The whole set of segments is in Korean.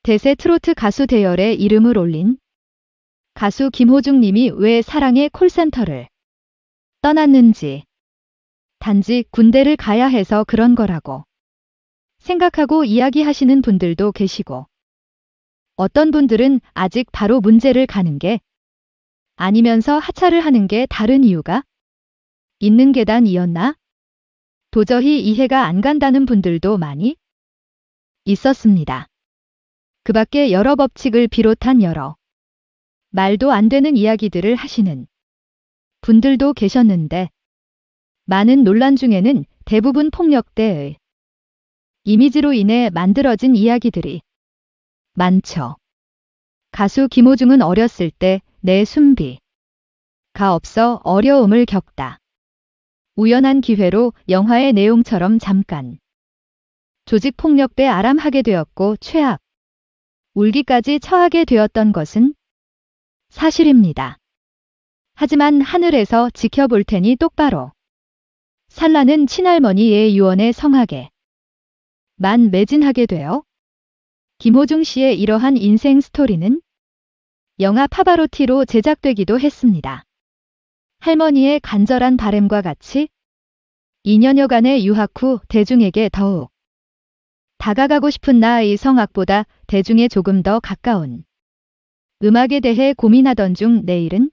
대세 트로트 가수 대열에 이름을 올린 가수 김호중 님이 왜 사랑의 콜센터를 떠났는지, 단지 군대를 가야 해서 그런 거라고 생각하고 이야기하시는 분들도 계시고, 어떤 분들은 아직 바로 문제를 가는 게 아니면서 하차를 하는 게 다른 이유가 있는 계단이었나? 도저히 이해가 안 간다는 분들도 많이 있었습니다. 그 밖에 여러 법칙을 비롯한 여러 말도 안 되는 이야기들을 하시는 분들도 계셨는데, 많은 논란 중에는 대부분 폭력대의 이미지로 인해 만들어진 이야기들이 많죠. 가수 김호중은 어렸을 때 내 순비가 없어 어려움을 겪다. 우연한 기회로 영화의 내용처럼 잠깐 조직폭력배 아람하게 되었고 최악 울기까지 처하게 되었던 것은 사실입니다. 하지만 하늘에서 지켜볼 테니 똑바로 살라는 친할머니의 유언에 성하게 만 매진하게 되어 김호중 씨의 이러한 인생 스토리는 영화 파바로티로 제작되기도 했습니다. 할머니의 간절한 바램과 같이 2년여간의 유학 후 대중에게 더욱 다가가고 싶은 나의 성악보다 대중에 조금 더 가까운 음악에 대해 고민하던 중 내일은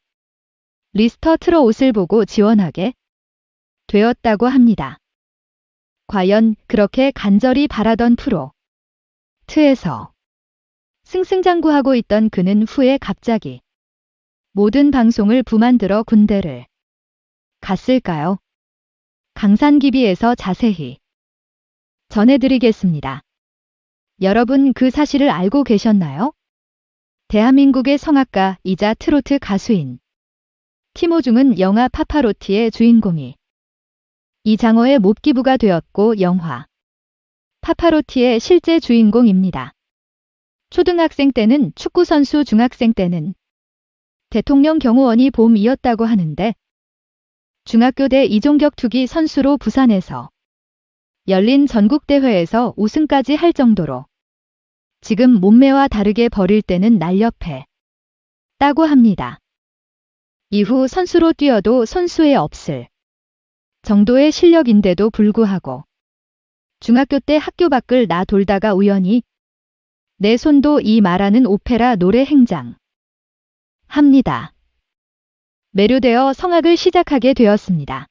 리스터 트롯을 보고 지원하게 되었다고 합니다. 과연 그렇게 간절히 바라던 트로트에서 승승장구하고 있던 그는 후에 갑자기 모든 방송을 부만들어 군대를 갔을까요? 강산기비에서 자세히 전해드리겠습니다. 여러분 그 사실을 알고 계셨나요? 대한민국의 성악가이자 트로트 가수인 김호중은 영화 파파로티의 주인공이 이장어의 몹기부가 되었고 영화 파파로티의 실제 주인공입니다. 초등학생 때는 축구선수, 중학생 때는 대통령 경호원이 봄이었다고 하는데, 중학교 때 이종격 투기 선수로 부산에서 열린 전국대회에서 우승까지 할 정도로 지금 몸매와 다르게 버릴 때는 날렵해 따고 합니다. 이후 선수로 뛰어도 손수에 없을 정도의 실력인데도 불구하고 중학교 때 학교 밖을 나돌다가 우연히 내 손도 이 말하는 오페라 노래 행장 합니다. 매료되어 성악을 시작하게 되었습니다.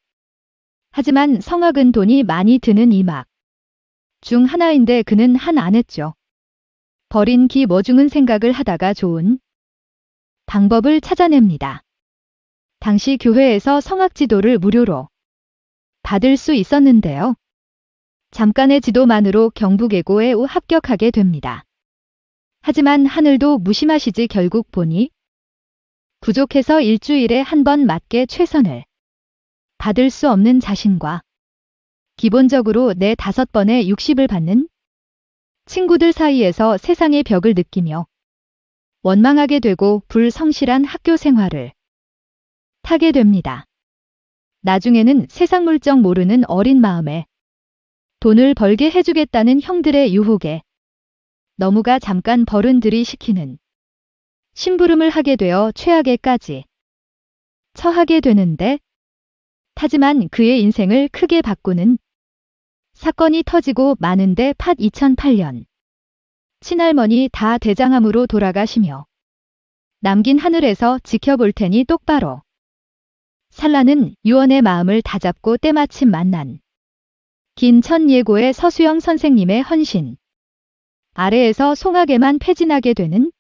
하지만 성악은 돈이 많이 드는 이막 중 하나인데 그는 안 했죠. 버린 기 머중은 생각을 하다가 좋은 방법을 찾아냅니다. 당시 교회에서 성악 지도를 무료로 받을 수 있었는데요. 잠깐의 지도만으로 경북예고에 합격하게 됩니다. 하지만 하늘도 무심하시지 결국 보니 부족해서 일주일에 한 번 맞게 최선을 받을 수 없는 자신과 기본적으로 4-5번의 60을 받는 친구들 사이에서 세상의 벽을 느끼며 원망하게 되고 불성실한 학교 생활을 타게 됩니다. 나중에는 세상 물정 모르는 어린 마음에 돈을 벌게 해주겠다는 형들의 유혹에 너무가 잠깐 버른들이 시키는 심부름을 하게 되어 최악에까지 처하게 되는데, 하지만 그의 인생을 크게 바꾸는 사건이 터지고 마는데 2008년 친할머니 다 대장암으로 돌아가시며 남긴 하늘에서 지켜볼 테니 똑바로 살라는 유언의 마음을 다잡고 때마침 만난 김천예고의 서수영 선생님의 헌신 아래에서 송악에만 패진하게 되는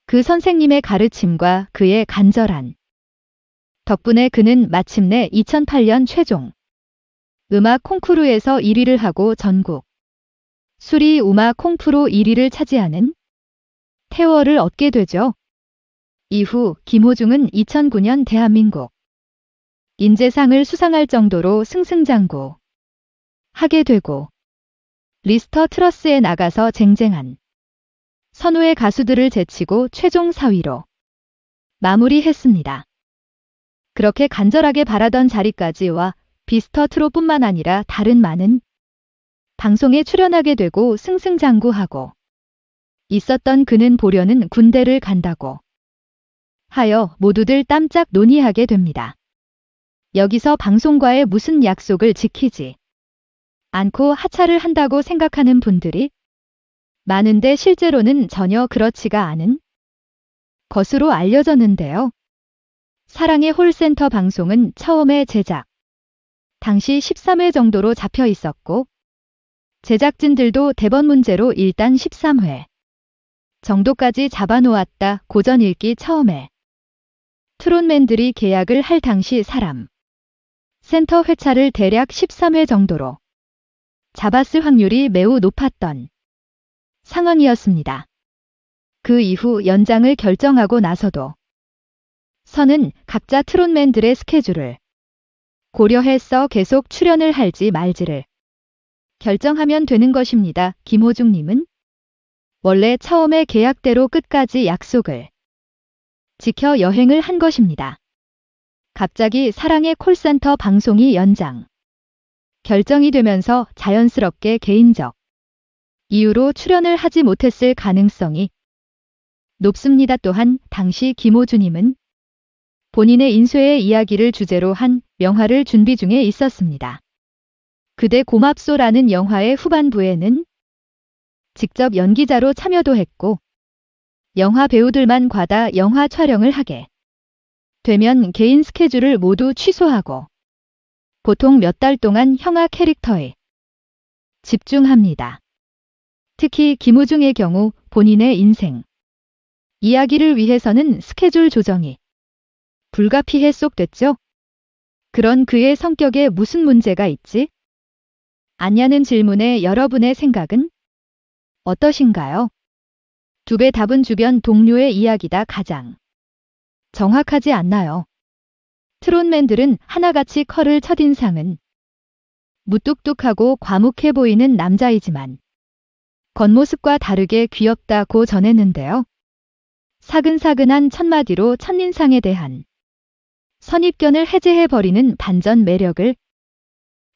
그 선생님의 가르침과 그의 간절한 덕분에 그는 마침내 2008년 최종 음악 콩쿠르에서 1위를 하고 전국 수리 음악 콩프로 1위를 차지하는 태워를 얻게 되죠. 이후 김호중은 2009년 대한민국 인재상을 수상할 정도로 승승장구 하게 되고 리스터 트롯에 나가서 쟁쟁한 선후의 가수들을 제치고 최종 4위로 마무리했습니다. 그렇게 간절하게 바라던 자리까지 와 미스터 트롯뿐만 아니라 다른 많은 방송에 출연하게 되고 승승장구하고 있었던 그는 보려는 군대를 간다고 하여 모두들 깜짝 논의하게 됩니다. 여기서 방송과의 무슨 약속을 지키지 않고 하차를 한다고 생각하는 분들이 많은데 실제로는 전혀 그렇지가 않은 것으로 알려졌는데요. 사랑의 홀센터 방송은 처음에 제작 당시 13회 정도로 잡혀 있었고 제작진들도 대본 문제로 일단 13회 정도까지 잡아놓았다. 고전 읽기 처음에 트롯맨들이 계약을 할 당시 사람 센터 회차를 대략 13회 정도로 잡았을 확률이 매우 높았던 상황이었습니다. 그 이후 연장을 결정하고 나서도 선은 각자 트롯맨들의 스케줄을 고려해서 계속 출연을 할지 말지를 결정하면 되는 것입니다. 김호중님은 원래 처음에 계약대로 끝까지 약속을 지켜 여행을 한 것입니다. 갑자기 사랑의 콜센터 방송이 연장 결정이 되면서 자연스럽게 개인적 이유로 출연을 하지 못했을 가능성이 높습니다. 또한 당시 김호중님은 본인의 인쇄의 이야기를 주제로 한 명화를 준비 중에 있었습니다. 그대 고맙소라는 영화의 후반부에는 직접 연기자로 참여도 했고 영화 배우들만 과다 영화 촬영을 하게 되면 개인 스케줄을 모두 취소하고 보통 몇 달 동안 영화 캐릭터에 집중합니다. 특히 김호중의 경우 본인의 인생 이야기를 위해서는 스케줄 조정이 불가피했었겠죠. 그런 그의 성격에 무슨 문제가 있지? 않냐는 질문에 여러분의 생각은 어떠신가요? 두 배 답은 주변 동료의 이야기다. 가장 정확하지 않나요? 트롯맨들은 하나같이 컬을 첫인상은 무뚝뚝하고 과묵해 보이는 남자이지만 겉모습과 다르게 귀엽다고 전했는데요. 사근사근한 첫마디로 첫인상에 대한 선입견을 해제해버리는 반전 매력을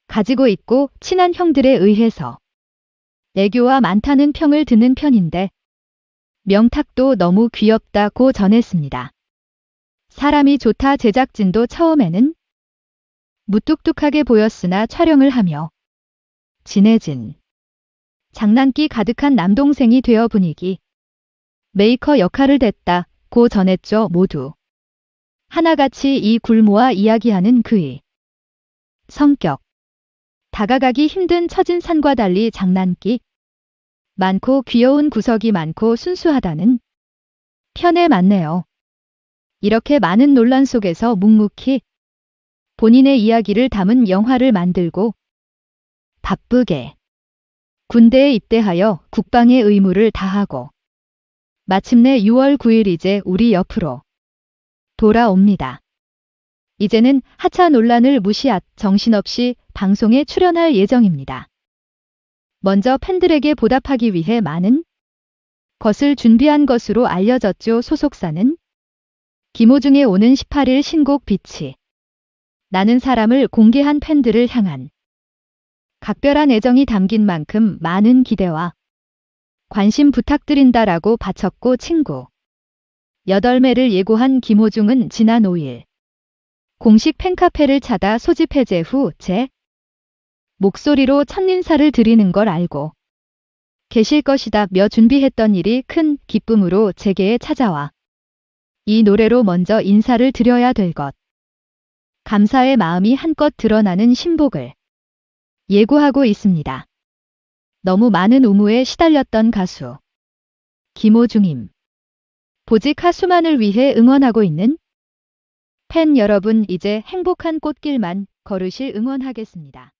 가지고 있고 친한 형들에 의해서 애교와 많다는 평을 듣는 편인데 명탁도 너무 귀엽다고 전했습니다. 사람이 좋다. 제작진도 처음에는 무뚝뚝하게 보였으나 촬영을 하며 진해진 장난기 가득한 남동생이 되어 분위기 메이커 역할을 했다고 전했죠. 모두 하나같이 이 굴모아 이야기하는 그의 성격 다가가기 힘든 첫인상과 달리 장난기 많고 귀여운 구석이 많고 순수하다는 편에 맞네요. 이렇게 많은 논란 속에서 묵묵히 본인의 이야기를 담은 영화를 만들고 바쁘게 군대에 입대하여 국방의 의무를 다하고 마침내 6월 9일 이제 우리 옆으로 돌아옵니다. 이제는 하차 논란을 무시하 정신없이 방송에 출연할 예정입니다. 먼저 팬들에게 보답하기 위해 많은 것을 준비한 것으로 알려졌죠. 소속사는 김호중의 오는 18일 신곡 빛이 나는 사람을 공개한 팬들을 향한 각별한 애정이 담긴 만큼 많은 기대와 관심 부탁드린다라고 바쳤고 친구 8매를 예고한 김호중은 지난 5일 공식 팬카페를 찾아 소집 해제 후 제 목소리로 첫인사를 드리는 걸 알고 계실 것이다며 준비했던 일이 큰 기쁨으로 제게에 찾아와 이 노래로 먼저 인사를 드려야 될 것. 감사의 마음이 한껏 드러나는 신곡을 예고하고 있습니다. 너무 많은 의무에 시달렸던 가수 김호중임. 보직 하수만을 위해 응원하고 있는 팬 여러분 이제 행복한 꽃길만 걸으실 응원하겠습니다.